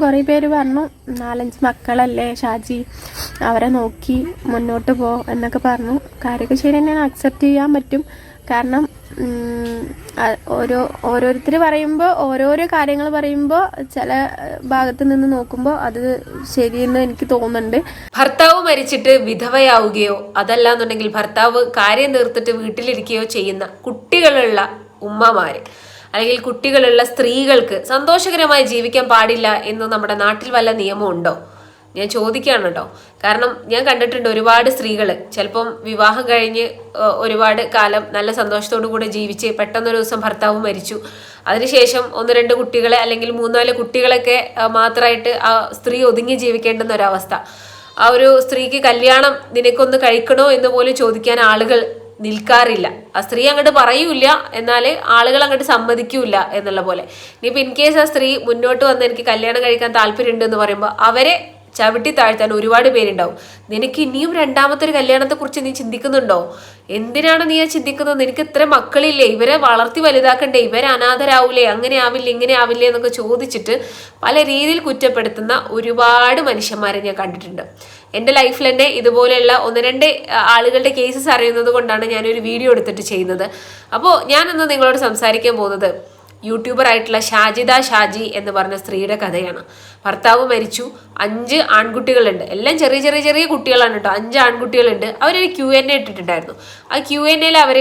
കുറേ പേര് പറഞ്ഞു 4-5 മക്കളല്ലേ ഷാജി, അവരെ നോക്കി മുന്നോട്ട് പോ എന്നൊക്കെ പറഞ്ഞു. കാര്യമൊക്കെ ശരി തന്നെയാണ്, അക്സെപ്റ്റ് ചെയ്യാൻ പറ്റും. കാരണം ഓരോരുത്തർ പറയുമ്പോൾ ഓരോരോ കാര്യങ്ങൾ പറയുമ്പോൾ ചില ഭാഗത്ത് നിന്ന് നോക്കുമ്പോൾ അത് ശരിയെന്ന് എനിക്ക് തോന്നുന്നുണ്ട്. ഭർത്താവ് മരിച്ചിട്ട് വിധവയാവുകയോ അതല്ലാന്നുണ്ടെങ്കിൽ ഭർത്താവ് കാര്യം തീർത്തിട്ട് വീട്ടിലിരിക്കുകയോ ചെയ്യുന്ന കുട്ടികളുള്ള ഉമ്മമാര് അല്ലെങ്കിൽ കുട്ടികളുള്ള സ്ത്രീകൾക്ക് സന്തോഷകരമായി ജീവിക്കാൻ പാടില്ല എന്ന് നമ്മുടെ നാട്ടിൽ വല്ല നിയമം ഉണ്ടോ? ഞാൻ ചോദിക്കുകയാണ് കേട്ടോ. കാരണം ഞാൻ കണ്ടിട്ടുണ്ട് ഒരുപാട് സ്ത്രീകൾ ചിലപ്പം വിവാഹം കഴിഞ്ഞ് ഒരുപാട് കാലം നല്ല സന്തോഷത്തോടു കൂടെ ജീവിച്ച് പെട്ടെന്നൊരു ദിവസം ഭർത്താവ് മരിച്ചു, അതിനുശേഷം 1-2 കുട്ടികളെ അല്ലെങ്കിൽ 3-4 കുട്ടികളൊക്കെ മാത്രമായിട്ട് ആ സ്ത്രീ ഒതുങ്ങി ജീവിക്കേണ്ടുന്ന ഒരവസ്ഥ. ആ ഒരു സ്ത്രീക്ക് കല്യാണം നിനക്കൊന്ന് കഴിക്കണോ എന്ന് പോലും ചോദിക്കാൻ ആളുകൾ നിൽക്കാറില്ല. ആ സ്ത്രീ അങ്ങോട്ട് പറയൂല, എന്നാൽ ആളുകൾ അങ്ങോട്ട് സമ്മതിക്കൂല എന്നുള്ള പോലെ. ഇനിയിപ്പോൾ ഇൻ കേസ് ആ സ്ത്രീ മുന്നോട്ട് വന്ന് എനിക്ക് കല്യാണം കഴിക്കാൻ താല്പര്യമുണ്ട് എന്ന് പറയുമ്പോൾ അവരെ ചവിട്ടി താഴ്ത്താൻ ഒരുപാട് പേരുണ്ടാവും. നിനക്ക് ഇനിയും രണ്ടാമത്തെ ഒരു കല്യാണത്തെക്കുറിച്ച് നീ ചിന്തിക്കുന്നുണ്ടോ? എന്തിനാണ് നീ ചിന്തിക്കുന്നത്? നിനക്ക് ഇത്ര മക്കളില്ലേ, ഇവരെ വളർത്തി വലുതാക്കണ്ടേ, ഇവരെ അനാഥരാവൂലേ, അങ്ങനെ ആവില്ലേ ഇങ്ങനെ ആവില്ലേ എന്നൊക്കെ ചോദിച്ചിട്ട് പല രീതിയിൽ കുറ്റപ്പെടുത്തുന്ന ഒരുപാട് മനുഷ്യന്മാരെ ഞാൻ കണ്ടിട്ടുണ്ട്. എൻ്റെ ലൈഫിൽ തന്നെ ഇതുപോലെയുള്ള 1-2 ആളുകളുടെ കേസസ് അറിയുന്നത് കൊണ്ടാണ് ഞാനൊരു വീഡിയോ എടുത്തിട്ട് ചെയ്യുന്നത്. അപ്പോൾ ഞാനിന്ന് നിങ്ങളോട് സംസാരിക്കാൻ പോകുന്നത് യൂട്യൂബർ ആയിട്ടുള്ള ഷാജിദ ഷാജി എന്ന് പറഞ്ഞ സ്ത്രീയുടെ കഥയാണ്. ഭർത്താവ് മരിച്ചു, 5 ആൺകുട്ടികളുണ്ട്. എല്ലാം ചെറിയ ചെറിയ ചെറിയ കുട്ടികളാണ് കേട്ടോ. 5 ആൺകുട്ടികളുണ്ട്. അവരൊരു Q&A ഇട്ടിട്ടുണ്ടായിരുന്നു. ആ Q&Aയിൽ അവർ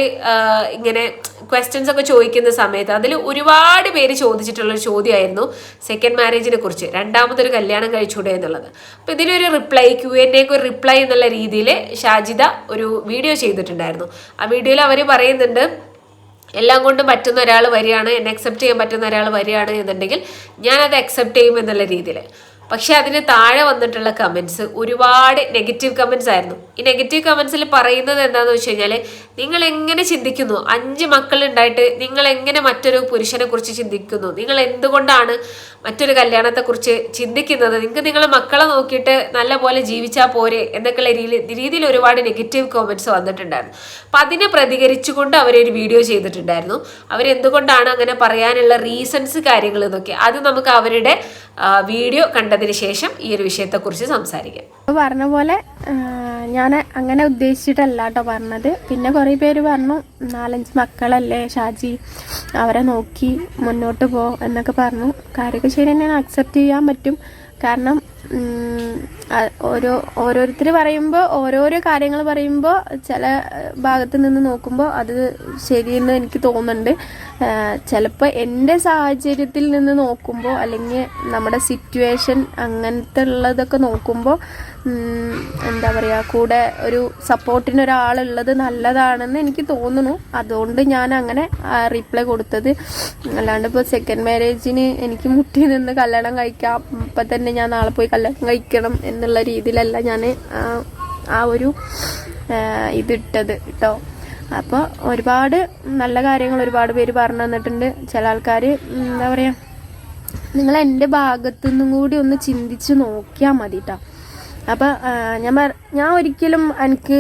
ഇങ്ങനെ ക്വസ്റ്റ്യൻസ് ഒക്കെ ചോദിക്കുന്ന സമയത്ത് അതിൽ ഒരുപാട് പേര് ചോദിച്ചിട്ടുള്ളൊരു ചോദ്യമായിരുന്നു സെക്കൻഡ് മാരേജിനെ കുറിച്ച്, രണ്ടാമതൊരു കല്യാണം കഴിച്ചൂടെ എന്നുള്ളത്. അപ്പോൾ ഇതിനൊരു റിപ്ലൈ, Q&Aക്ക് ഒരു റിപ്ലൈ എന്നുള്ള രീതിയിൽ ഷാജിദ ഒരു വീഡിയോ ചെയ്തിട്ടുണ്ടായിരുന്നു. ആ വീഡിയോയിൽ അവർ പറയുന്നുണ്ട്, എല്ലാം കൊണ്ടും പറ്റുന്ന ഒരാൾ വരികയാണ്, എന്നെ അക്സെപ്റ്റ് ചെയ്യാൻ പറ്റുന്ന ഒരാൾ വരികയാണ് എന്നുണ്ടെങ്കിൽ ഞാനത് അക്സെപ്റ്റ് ചെയ്യും എന്നുള്ള രീതിയിൽ. പക്ഷെ അതിന് താഴെ വന്നിട്ടുള്ള കമൻസ് ഒരുപാട് നെഗറ്റീവ് കമൻസ് ആയിരുന്നു. ഈ നെഗറ്റീവ് കമൻസിൽ പറയുന്നത് എന്താണെന്ന് വെച്ച് കഴിഞ്ഞാൽ, നിങ്ങൾ എങ്ങനെ ചിന്തിക്കുന്നു? 5 മക്കളുണ്ടായിട്ട് നിങ്ങൾ എങ്ങനെ മറ്റൊരു പുരുഷനെ കുറിച്ച് ചിന്തിക്കുന്നു? നിങ്ങൾ എന്തുകൊണ്ടാണ് മറ്റൊരു കല്യാണത്തെക്കുറിച്ച് ചിന്തിക്കുന്നത്? നിങ്ങൾക്ക് നിങ്ങളെ മക്കളെ നോക്കിയിട്ട് നല്ല പോലെ ജീവിച്ചാൽ പോരെ എന്നൊക്കെയുള്ള രീതിയിൽ ഒരുപാട് നെഗറ്റീവ് കമൻസ് വന്നിട്ടുണ്ടായിരുന്നു. അപ്പം അതിനെ പ്രതികരിച്ചുകൊണ്ട് അവരൊരു വീഡിയോ ചെയ്തിട്ടുണ്ടായിരുന്നു. അവരെന്തുകൊണ്ടാണ് അങ്ങനെ പറയാനുള്ള റീസൺസ് കാര്യങ്ങൾ എന്നൊക്കെ അത് നമുക്ക് അവരുടെ വീഡിയോ കണ്ടതിന് ശേഷം ഈ ഒരു വിഷയത്തെക്കുറിച്ച് സംസാരിക്കാം. പറഞ്ഞ പോലെ ഞാൻ അങ്ങനെ ഉദ്ദേശിച്ചിട്ടല്ല കേട്ടോ പറഞ്ഞത്. പിന്നെ കുറേ പേര് പറഞ്ഞു 4-5 മക്കളല്ലേ ഷാജി, അവരെ നോക്കി മുന്നോട്ട് പോ എന്നൊക്കെ പറഞ്ഞു. കാര്യമൊക്കെ ശരി തന്നെയാണ്, അക്സെപ്റ്റ് ചെയ്യാൻ പറ്റും. കാരണം ഓരോരുത്തർ പറയുമ്പോൾ ഓരോരോ കാര്യങ്ങൾ പറയുമ്പോൾ ചില ഭാഗത്ത് നിന്ന് നോക്കുമ്പോൾ അത് ശരിയെന്ന് എനിക്ക് തോന്നുന്നുണ്ട്. ചിലപ്പോൾ എൻ്റെ സാഹചര്യത്തിൽ നിന്ന് നോക്കുമ്പോൾ അല്ലെങ്കിൽ നമ്മുടെ സിറ്റുവേഷൻ അങ്ങനത്തെ ഉള്ളതൊക്കെ നോക്കുമ്പോൾ എന്താ പറയുക, കൂടെ ഒരു സപ്പോർട്ടിന് ഒരാളുള്ളത് നല്ലതാണെന്ന് എനിക്ക് തോന്നുന്നു. അതുകൊണ്ട് ഞാൻ അങ്ങനെ റിപ്ലൈ കൊടുത്തത്. അല്ലാണ്ട് ഇപ്പോൾ സെക്കൻഡ് മാരേജിന് എനിക്ക് മുട്ടി നിന്ന് കല്യാണം കഴിക്കാം, ഇപ്പം തന്നെ ഞാൻ നാളെ പോയി കല്യാണം കഴിക്കണം എന്നുള്ള രീതിയിലല്ല ഞാൻ ആ ഒരു ഇതിട്ടത് കേട്ടോ. അപ്പോൾ ഒരുപാട് നല്ല കാര്യങ്ങൾ ഒരുപാട് പേര് പറഞ്ഞു തന്നിട്ടുണ്ട്. ചില ആൾക്കാർ എന്താ പറയുക, നിങ്ങൾ എൻ്റെ ഭാഗത്തു നിന്നും കൂടി ഒന്ന് ചിന്തിച്ച് നോക്കിയാൽ മതി കേട്ടോ. അപ്പം ഞാൻ ഒരിക്കലും എനിക്ക്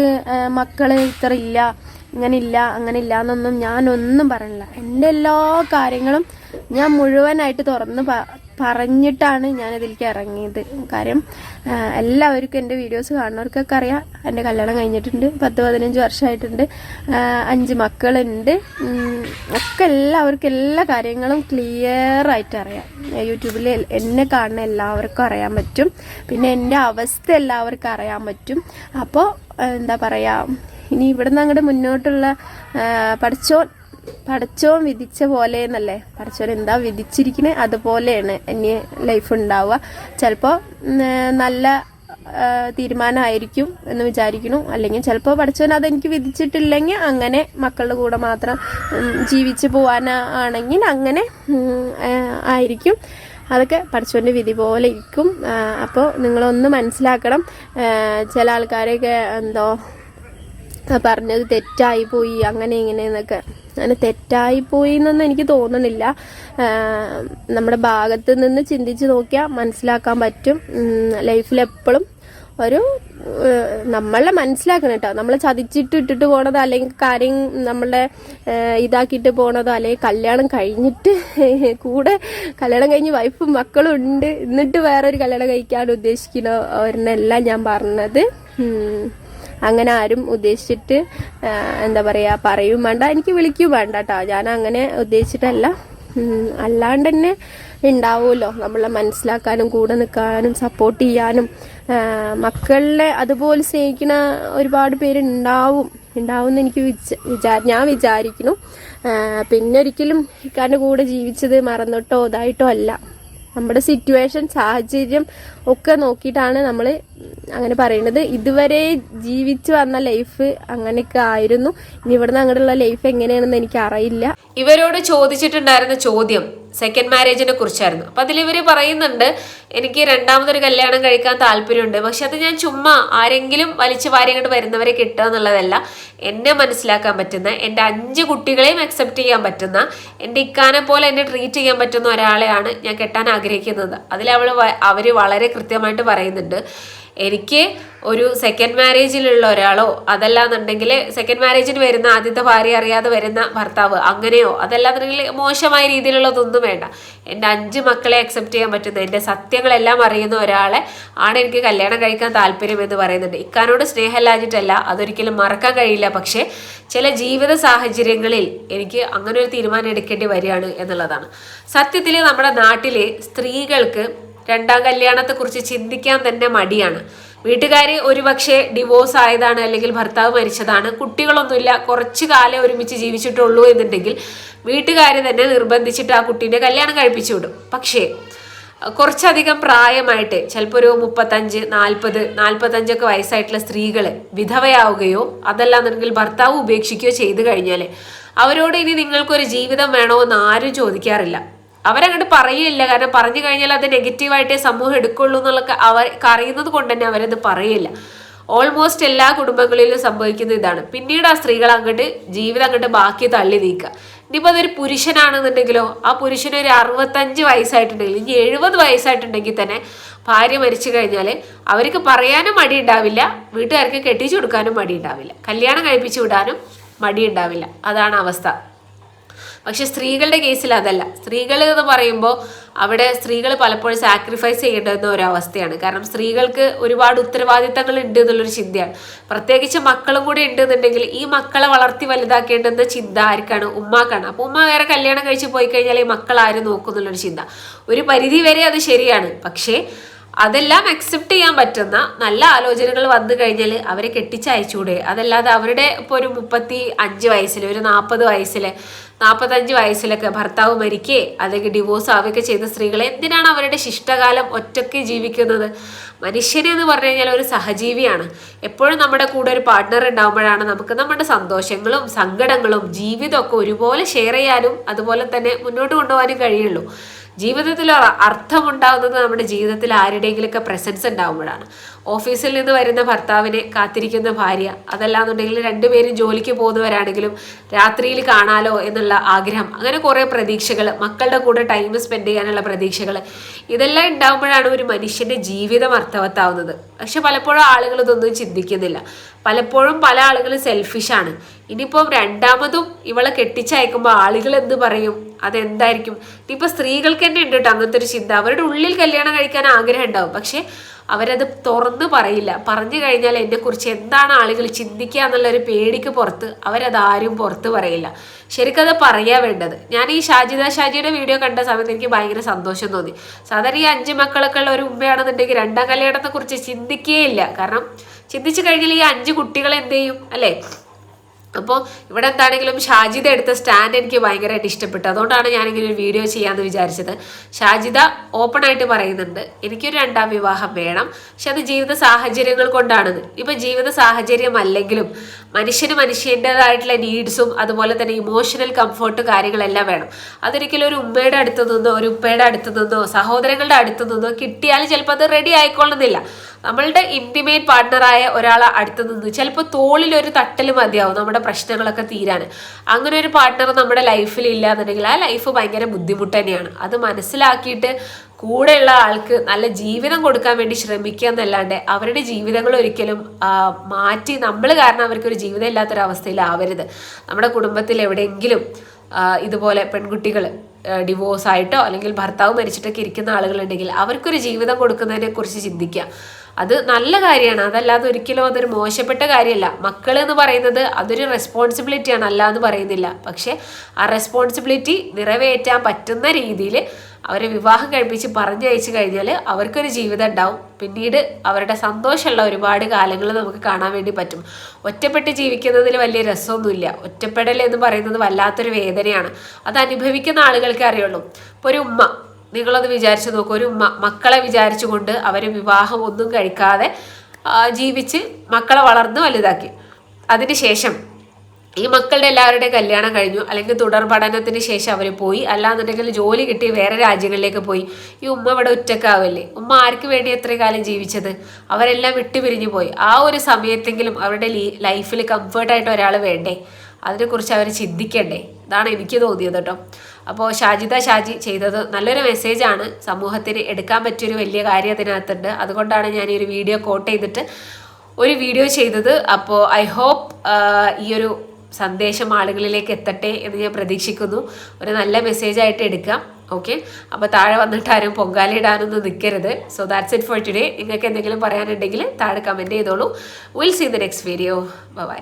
മക്കളെ ഇത്ര ഇല്ല, ഇങ്ങനെ ഇല്ല അങ്ങനെ ഇല്ല എന്നൊന്നും ഞാനൊന്നും പറയണില്ല. എൻ്റെ എല്ലാ കാര്യങ്ങളും ഞാൻ മുഴുവനായിട്ട് തുറന്ന് പറഞ്ഞിട്ടാണ് ഞാനിതിലേക്ക് ഇറങ്ങിയത്. കാര്യം എല്ലാവർക്കും എൻ്റെ വീഡിയോസ് കാണുന്നവർക്കൊക്കെ അറിയാം, എൻ്റെ കല്യാണം കഴിഞ്ഞിട്ടുണ്ട്, 10-15 വർഷമായിട്ടുണ്ട്, 5 മക്കളുണ്ട്. ഒക്കെ എല്ലാവർക്കും എല്ലാ കാര്യങ്ങളും ക്ലിയർ ആയിട്ട് അറിയാം. യൂട്യൂബിൽ എന്നെ കാണുന്ന എല്ലാവർക്കും അറിയാൻ പറ്റും. പിന്നെ എൻ്റെ അവസ്ഥ എല്ലാവർക്കും അറിയാൻ പറ്റും. അപ്പോൾ എന്താ പറയുക, ഇനി ഇവിടുന്ന് അങ്ങോട്ട് മുന്നോട്ടുള്ള പടച്ചോൻ വിധിച്ച പോലെ എന്നല്ലേ, പടച്ചോൻ എന്താ വിധിച്ചിരിക്കുന്നത് അതുപോലെയാണ് ഇനി ലൈഫ് ഉണ്ടാവുക. ചിലപ്പോൾ നല്ല തീരുമാനമായിരിക്കും എന്ന് വിചാരിക്കുന്നു. അല്ലെങ്കിൽ ചിലപ്പോൾ പടച്ചോൻ അതെനിക്ക് വിധിച്ചിട്ടില്ലെങ്കിൽ അങ്ങനെ മക്കളുടെ കൂടെ മാത്രം ജീവിച്ച് പോകാനാണെങ്കിൽ അങ്ങനെ ആയിരിക്കും. അതൊക്കെ പടച്ചോൻ്റെ വിധി പോലെ ഇരിക്കും. അപ്പോൾ നിങ്ങളൊന്ന് മനസ്സിലാക്കണം. ചില ആൾക്കാരൊക്കെ എന്തോ പറഞ്ഞത് തെറ്റായിപ്പോയി അങ്ങനെ ഇങ്ങനെ എന്നൊക്കെ. അങ്ങനെ തെറ്റായിപ്പോയി എന്നൊന്നും എനിക്ക് തോന്നണില്ല. നമ്മുടെ ഭാഗത്ത് നിന്ന് ചിന്തിച്ച് നോക്കിയാൽ മനസ്സിലാക്കാൻ പറ്റും. ലൈഫിൽ എപ്പോഴും ഒരു നമ്മളെ മനസ്സിലാക്കണം കേട്ടോ. നമ്മളെ ചതിച്ചിട്ട് ഇട്ടിട്ട് പോണതോ അല്ലെങ്കിൽ കാര്യം നമ്മളെ ഇതാക്കിയിട്ട് പോണതോ അല്ലെങ്കിൽ കല്യാണം കഴിഞ്ഞിട്ട് കൂടെ കല്യാണം കഴിഞ്ഞ് വൈഫും മക്കളും ഉണ്ട് എന്നിട്ട് വേറൊരു കല്യാണം കഴിക്കാൻ ഉദ്ദേശിക്കുന്നവരെന്നെല്ലാം ഞാൻ പറഞ്ഞത്. അങ്ങനെ ആരും ഉദ്ദേശിച്ചിട്ട് എന്താ പറയുക പറയും വേണ്ട, എനിക്ക് വിളിക്കും വേണ്ട കേട്ടോ. ഞാൻ അങ്ങനെ ഉദ്ദേശിച്ചിട്ടല്ല. അല്ലാണ്ട് തന്നെ ഉണ്ടാവുമല്ലോ നമ്മളെ മനസ്സിലാക്കാനും കൂടെ നിൽക്കാനും സപ്പോർട്ട് ചെയ്യാനും മക്കളെ അതുപോലെ സ്നേഹിക്കുന്ന ഒരുപാട് പേരുണ്ടാവും എന്ന് എനിക്ക് ഞാൻ വിചാരിക്കുന്നു. പിന്നെ ഒരിക്കലും ഇക്കാരുടെ കൂടെ ജീവിച്ചത് മറന്നിട്ടോ ഇതായിട്ടോ അല്ല. നമ്മുടെ സിറ്റുവേഷൻ സാഹചര്യം ഒക്കെ നോക്കിയിട്ടാണ് നമ്മൾ അങ്ങനെ പറയുന്നത്. ഇതുവരെ ജീവിച്ചു വന്ന ലൈഫ് അങ്ങനെയൊക്കെ ആയിരുന്നു. ഇനി ഇവിടുന്ന് അങ്ങോട്ടുള്ള ലൈഫ് എങ്ങനെയാണെന്ന് എനിക്ക് അറിയില്ല. ഇവരോട് ചോദിച്ചിട്ടുണ്ടായിരുന്ന ചോദ്യം സെക്കൻഡ് മാരേജിനെ കുറിച്ചായിരുന്നു. അപ്പൊ അതിൽ ഇവര് പറയുന്നുണ്ട്, എനിക്ക് രണ്ടാമതൊരു കല്യാണം കഴിക്കാൻ താല്പര്യമുണ്ട്, പക്ഷെ അത് ഞാൻ ചുമ്മാ ആരെങ്കിലും വലിച്ചു വാരി അങ്ങോട്ട് വരുന്നവരെ കിട്ടുക എന്നുള്ളതല്ല, എന്നെ മനസ്സിലാക്കാൻ പറ്റുന്ന, എൻ്റെ 5 കുട്ടികളെയും അക്സെപ്റ്റ് ചെയ്യാൻ പറ്റുന്ന, എൻ്റെ ഇക്കാനെ പോലെ എന്നെ ട്രീറ്റ് ചെയ്യാൻ പറ്റുന്ന ഒരാളെയാണ് ഞാൻ കെട്ടാൻ ആഗ്രഹിക്കുന്നത്. അതിൽ അവര് വളരെ കൃത്യമായിട്ട് പറയുന്നുണ്ട്, എനിക്ക് ഒരു സെക്കൻഡ് മാരേജിലുള്ള ഒരാളോ അതല്ലാന്നുണ്ടെങ്കിൽ സെക്കൻഡ് മാരേജിന് വരുന്ന ആദ്യത്തെ ഭാര്യ അറിയാതെ വരുന്ന ഭർത്താവ് അങ്ങനെയോ അതല്ലാന്നുണ്ടെങ്കിൽ മോശമായ രീതിയിലുള്ളതൊന്നും വേണ്ട. എൻ്റെ 5 മക്കളെ അക്സെപ്റ്റ് ചെയ്യാൻ പറ്റുന്ന, എൻ്റെ സത്യങ്ങളെല്ലാം അറിയുന്ന ഒരാളെ ആണ് എനിക്ക് കല്യാണം കഴിക്കാൻ താല്പര്യം എന്ന് പറയുന്നുണ്ട്. ഇക്കാനോട് സ്നേഹമില്ലാഞ്ഞിട്ടല്ല, അതൊരിക്കലും മറക്കാൻ കഴിയില്ല. പക്ഷേ ചില ജീവിത സാഹചര്യങ്ങളിൽ എനിക്ക് അങ്ങനെ ഒരു തീരുമാനം എടുക്കേണ്ടി വരികയാണ് എന്നുള്ളതാണ്. സത്യത്തിൽ നമ്മുടെ നാട്ടിലെ സ്ത്രീകൾക്ക് രണ്ടാം കല്യാണത്തെക്കുറിച്ച് ചിന്തിക്കാൻ തന്നെ മടിയാണ്. വീട്ടുകാർ ഒരുപക്ഷെ ഡിവോഴ്സ് ആയതാണ്, അല്ലെങ്കിൽ ഭർത്താവ് മരിച്ചതാണ്, കുട്ടികളൊന്നുമില്ല, കുറച്ചു കാലം ഒരുമിച്ച് ജീവിച്ചിട്ടുള്ളൂ എന്നുണ്ടെങ്കിൽ വീട്ടുകാർ തന്നെ നിർബന്ധിച്ചിട്ട് ആ കുട്ടീനെ കല്യാണം കഴിപ്പിച്ചു വിടും. പക്ഷേ കുറച്ചധികം പ്രായമായിട്ട് ചിലപ്പോൾ ഒരു 35, 40, 45 വയസ്സായിട്ടുള്ള സ്ത്രീകൾ വിധവയാവുകയോ അതല്ലാന്നുണ്ടെങ്കിൽ ഭർത്താവ് ഉപേക്ഷിക്കുകയോ ചെയ്തു കഴിഞ്ഞാൽ അവരോട് ഇനി നിങ്ങൾക്കൊരു ജീവിതം വേണോ എന്ന് ആരും ചോദിക്കാറില്ല. അവരങ്ങോട്ട് പറയില്ല. കാരണം പറഞ്ഞു കഴിഞ്ഞാൽ അത് നെഗറ്റീവായിട്ടേ സമൂഹം എടുക്കുള്ളൂ എന്നുള്ളതൊക്കെ അവർക്ക് അറിയുന്നത് കൊണ്ട് തന്നെ അവരത് പറയില്ല. ഓൾമോസ്റ്റ് എല്ലാ കുടുംബങ്ങളിലും സംഭവിക്കുന്ന ഇതാണ്. പിന്നീട് ആ സ്ത്രീകൾ അങ്ങോട്ട് ജീവിതം അങ്ങോട്ട് ബാക്കി തള്ളി നീക്കുക. ഇനിയിപ്പോൾ അതൊരു പുരുഷനാണെന്നുണ്ടെങ്കിലോ, ആ പുരുഷന് ഒരു 65 വയസ്സായിട്ടുണ്ടെങ്കിൽ, ഇനി 70 വയസ്സായിട്ടുണ്ടെങ്കിൽ തന്നെ ഭാര്യ മരിച്ചു കഴിഞ്ഞാൽ അവർക്ക് പറയാനും മടി ഉണ്ടാവില്ല, വീട്ടുകാർക്ക് കെട്ടിച്ചു കൊടുക്കാനും മടി ഉണ്ടാവില്ല, കല്യാണം കഴിപ്പിച്ചു വിടാനും മടി ഉണ്ടാവില്ല. അതാണ് അവസ്ഥ. പക്ഷെ സ്ത്രീകളുടെ കേസിൽ അതല്ല. സ്ത്രീകൾ എന്ന് പറയുമ്പോൾ അവിടെ സ്ത്രീകൾ പലപ്പോഴും സാക്രിഫൈസ് ചെയ്യേണ്ടുന്ന ഒരവസ്ഥയാണ്. കാരണം സ്ത്രീകൾക്ക് ഒരുപാട് ഉത്തരവാദിത്തങ്ങൾ ഉണ്ട് എന്നുള്ളൊരു ചിന്തയാണ്. പ്രത്യേകിച്ച് മക്കളും കൂടി ഉണ്ടെന്നുണ്ടെങ്കിൽ ഈ മക്കളെ വളർത്തി വലുതാക്കേണ്ടുന്ന ചിന്ത ആർക്കാണ്? ഉമ്മാക്കാണ്. അപ്പോൾ ഉമ്മ വേറെ കല്യാണം കഴിച്ച് പോയി കഴിഞ്ഞാൽ ഈ മക്കൾ ആരും നോക്കുന്നുള്ളൊരു ചിന്ത. ഒരു പരിധി വരെ അത് ശരിയാണ്. പക്ഷേ അതെല്ലാം അക്സെപ്റ്റ് ചെയ്യാൻ പറ്റുന്ന നല്ല ആലോചനകൾ വന്നു കഴിഞ്ഞാൽ അവരെ കെട്ടിച്ചയച്ചൂടെ? അതല്ലാതെ അവരുടെ ഇപ്പോൾ ഒരു 35 വയസ്സിൽ, ഒരു 40 വയസ്സിൽ, 45 വയസ്സിലൊക്കെ ഭർത്താവ് മരിക്കേ അല്ലെങ്കിൽ ഡിവോഴ്സ് ആവുകയൊക്കെ ചെയ്ത സ്ത്രീകളെ എന്തിനാണ് അവരുടെ ശിഷ്ടകാലം ഒറ്റയ്ക്ക് ജീവിക്കുന്നത്? മനുഷ്യനെന്ന് പറഞ്ഞു കഴിഞ്ഞാൽ ഒരു സഹജീവിയാണ്. എപ്പോഴും നമ്മുടെ കൂടെ ഒരു പാർട്ട്ണർ ഉണ്ടാകുമ്പോഴാണ് നമുക്ക് നമ്മുടെ സന്തോഷങ്ങളും സങ്കടങ്ങളും ജീവിതമൊക്കെ ഒരുപോലെ ഷെയർ ചെയ്യാനും അതുപോലെ തന്നെ മുന്നോട്ട് കൊണ്ടുപോകാനും കഴിയുള്ളൂ. ജീവിതത്തിൽ അർത്ഥമുണ്ടാകുന്നത് നമ്മുടെ ജീവിതത്തിൽ ആരുടെയെങ്കിലൊക്കെ പ്രസൻസ് ഉണ്ടാകുമ്പോഴാണ്. ഓഫീസിൽ നിന്ന് വരുന്ന ഭർത്താവിനെ കാത്തിരിക്കുന്ന ഭാര്യ, അതല്ലാന്നുണ്ടെങ്കിൽ 2 പേരും ജോലിക്ക് പോകുന്നവരാണെങ്കിലും രാത്രിയിൽ കാണാലോ എന്നുള്ള ആഗ്രഹം, അങ്ങനെ കുറേ പ്രതീക്ഷകൾ, മക്കളുടെ കൂടെ ടൈം സ്പെൻഡ് ചെയ്യാനുള്ള പ്രതീക്ഷകൾ, ഇതെല്ലാം ഉണ്ടാകുമ്പോഴാണ് ഒരു മനുഷ്യൻ്റെ ജീവിതം അർത്ഥവത്താവുന്നത്. പക്ഷെ പലപ്പോഴും ആളുകൾ ഇതൊന്നും ചിന്തിക്കുന്നില്ല. പലപ്പോഴും പല ആളുകളും സെൽഫിഷാണ്. ഇനിയിപ്പം രണ്ടാമതും ഇവളെ കെട്ടിച്ചയക്കുമ്പോൾ ആളുകൾ എന്ത് പറയും? അതെന്തായിരിക്കും? ഇനിയിപ്പോൾ സ്ത്രീകൾക്ക് തന്നെ ഉണ്ട് കേട്ടോ അങ്ങനത്തെ ഒരു ചിന്ത. അവരുടെ ഉള്ളിൽ കല്യാണം കഴിക്കാൻ ആഗ്രഹം ഉണ്ടാവും, പക്ഷെ അവരത് തുറന്ന് പറയില്ല. പറഞ്ഞു കഴിഞ്ഞാൽ എന്നെക്കുറിച്ച് എന്താണ് ആളുകൾ ചിന്തിക്കുക എന്നുള്ളൊരു പേടിക്ക് പുറത്ത് അവരതാരും പുറത്ത് പറയില്ല. ശരിക്കത് പറയാ വേണ്ടത്. ഞാൻ ഈ ഷാജിയുടെ വീഡിയോ കണ്ട സമയത്ത് എനിക്ക് ഭയങ്കര സന്തോഷം തോന്നി. സാധാരണ ഈ 5 മക്കളൊക്കെ ഉള്ള ഒരു ഉമ്മയാണെന്നുണ്ടെങ്കിൽ രണ്ടാം കല്യാണത്തെ കുറിച്ച് ചിന്തിക്കുകയില്ല. കാരണം ചിന്തിച്ചു കഴിഞ്ഞാൽ ഈ 5 കുട്ടികളെ എന്ത് ചെയ്യും അല്ലേ? അപ്പോൾ ഇവിടെ എന്താണെങ്കിലും ഷാജിദ എടുത്ത സ്റ്റാൻഡ് എനിക്ക് ഭയങ്കരമായിട്ട് ഇഷ്ടപ്പെട്ടു. അതുകൊണ്ടാണ് ഞാനിങ്ങനെ ഒരു വീഡിയോ ചെയ്യാമെന്ന് വിചാരിച്ചത്. ഷാജിദ ഓപ്പണായിട്ട് പറയുന്നുണ്ട്, എനിക്കൊരു 2ാം വിവാഹം വേണം, പക്ഷെ അത് ജീവിത സാഹചര്യങ്ങൾ കൊണ്ടാണെന്ന്. ഇപ്പം ജീവിത സാഹചര്യം അല്ലെങ്കിലും മനുഷ്യൻ്റെതായിട്ടുള്ള നീഡ്സും അതുപോലെ തന്നെ ഇമോഷണൽ കംഫർട്ട് കാര്യങ്ങളെല്ലാം വേണം. അതൊരിക്കലും ഒരു ഉമ്മയുടെ അടുത്ത് നിന്നോ ഒരു ഉപ്പയുടെ അടുത്ത് നിന്നോ സഹോദരങ്ങളുടെ അടുത്ത് നിന്നോ കിട്ടിയാൽ ചിലപ്പോൾ അത് റെഡി ആയിക്കൊള്ളുന്നില്ല. നമ്മളുടെ ഇൻറ്റിമേറ്റ് പാർട്ട്ണറായ ഒരാളെ അടുത്ത് നിന്ന് ചിലപ്പോൾ തോളിലൊരു തട്ടൽ മതിയാവും നമ്മുടെ പ്രശ്നങ്ങളൊക്കെ തീരാൻ. അങ്ങനെ ഒരു പാർട്ട്ണർ നമ്മുടെ ലൈഫിൽ ഇല്ല എന്നുണ്ടെങ്കിൽ ആ ലൈഫ് ഭയങ്കര ബുദ്ധിമുട്ട് തന്നെയാണ്. അത് മനസ്സിലാക്കിയിട്ട് കൂടെയുള്ള ആൾക്ക് നല്ല ജീവിതം കൊടുക്കാൻ വേണ്ടി ശ്രമിക്കുക എന്നല്ലാണ്ട് അവരുടെ ജീവിതങ്ങൾ ഒരിക്കലും മാറ്റി നമ്മൾ കാരണം അവർക്കൊരു ജീവിതം ഇല്ലാത്തൊരവസ്ഥയിലാവരുത്. നമ്മുടെ കുടുംബത്തിൽ എവിടെയെങ്കിലും ഇതുപോലെ പെൺകുട്ടികൾ ഡിവോഴ്സ് ആയിട്ടോ അല്ലെങ്കിൽ ഭർത്താവ് മരിച്ചിട്ടൊക്കെ ഇരിക്കുന്ന ആളുകളുണ്ടെങ്കിൽ അവർക്കൊരു ജീവിതം കൊടുക്കുന്നതിനെ കുറിച്ച് ചിന്തിക്കുക. അത് നല്ല കാര്യമാണ്, അതല്ലാതെ ഒരിക്കലും അതൊരു മോശപ്പെട്ട കാര്യമല്ല. മക്കൾ എന്ന് പറയുന്നത് അതൊരു റെസ്പോൺസിബിലിറ്റിയാണ്, അല്ല എന്ന് പറയുന്നില്ല. പക്ഷെ ആ റെസ്പോൺസിബിലിറ്റി നിറവേറ്റാൻ പറ്റുന്ന രീതിയിൽ അവരെ വിവാഹം കഴിപ്പിച്ച് പറഞ്ഞയച്ചു കഴിഞ്ഞാൽ അവർക്കൊരു ജീവിതം ഉണ്ടാവും. പിന്നീട് അവരുടെ സന്തോഷമുള്ള ഒരുപാട് കാലങ്ങൾ നമുക്ക് കാണാൻ വേണ്ടി പറ്റും. ഒറ്റപ്പെട്ട് ജീവിക്കുന്നതിൽ വലിയ രസമൊന്നുമില്ല. ഒറ്റപ്പെടൽ എന്ന് പറയുന്നത് വല്ലാത്തൊരു വേദനയാണ്. അത് അനുഭവിക്കുന്ന ആളുകൾക്ക് അറിയുള്ളൂ. ഇപ്പോൾ ഒരു ഉമ്മ, നിങ്ങളൊന്ന് വിചാരിച്ചു നോക്കൂ, ഒരു ഉമ്മ മക്കളെ വിചാരിച്ചുകൊണ്ട് അവർ വിവാഹം ഒന്നും കഴിക്കാതെ ജീവിച്ച് മക്കളെ വളർന്ന് വലുതാക്കി. അതിനുശേഷം ഈ മക്കളുടെ എല്ലാവരുടെയും കല്യാണം കഴിഞ്ഞു, അല്ലെങ്കിൽ തുടർ പഠനത്തിന് ശേഷം അവർ പോയി, അല്ലാന്നുണ്ടെങ്കിൽ ജോലി കിട്ടി വേറെ രാജ്യങ്ങളിലേക്ക് പോയി. ഈ ഉമ്മ ഇവിടെ ഒറ്റക്കാവല്ലേ? ഉമ്മ ആർക്ക് വേണ്ടി എത്രയും കാലം ജീവിച്ചത്? അവരെല്ലാം വിട്ടുപിരിഞ്ഞു പോയി. ആ ഒരു സമയത്തെങ്കിലും അവരുടെ ലൈഫിൽ കംഫേർട്ടായിട്ട് ഒരാൾ വേണ്ടേ? അതിനെക്കുറിച്ച് അവർ ചിന്തിക്കണ്ടേ? ഇതാണ് എനിക്ക് തോന്നിയത് കേട്ടോ. അപ്പോൾ ഷാജി ചെയ്തത് നല്ലൊരു മെസ്സേജാണ്. സമൂഹത്തിന് എടുക്കാൻ പറ്റിയൊരു വലിയ കാര്യം അതിനകത്തുണ്ട്. അതുകൊണ്ടാണ് ഞാൻ ഈ ഒരു വീഡിയോ കോട്ട് ചെയ്തിട്ട് ഒരു വീഡിയോ ചെയ്തത്. അപ്പോൾ ഐ ഹോപ്പ് ഈ ഒരു സന്ദേശം ആളുകളിലേക്ക് എത്തട്ടെ എന്ന് ഞാൻ പ്രതീക്ഷിക്കുന്നു. ഒരു നല്ല മെസ്സേജായിട്ട് എടുക്കാം. ഓക്കെ, അപ്പോൾ താഴെ വന്നിട്ട് ആരും പൊങ്കാലിടാനൊന്നും നിൽക്കരുത്. So that's it for today. നിങ്ങൾക്ക് എന്തെങ്കിലും പറയാനുണ്ടെങ്കിൽ താഴെ കമൻറ്റ് ചെയ്തോളൂ. Will see the next video. By.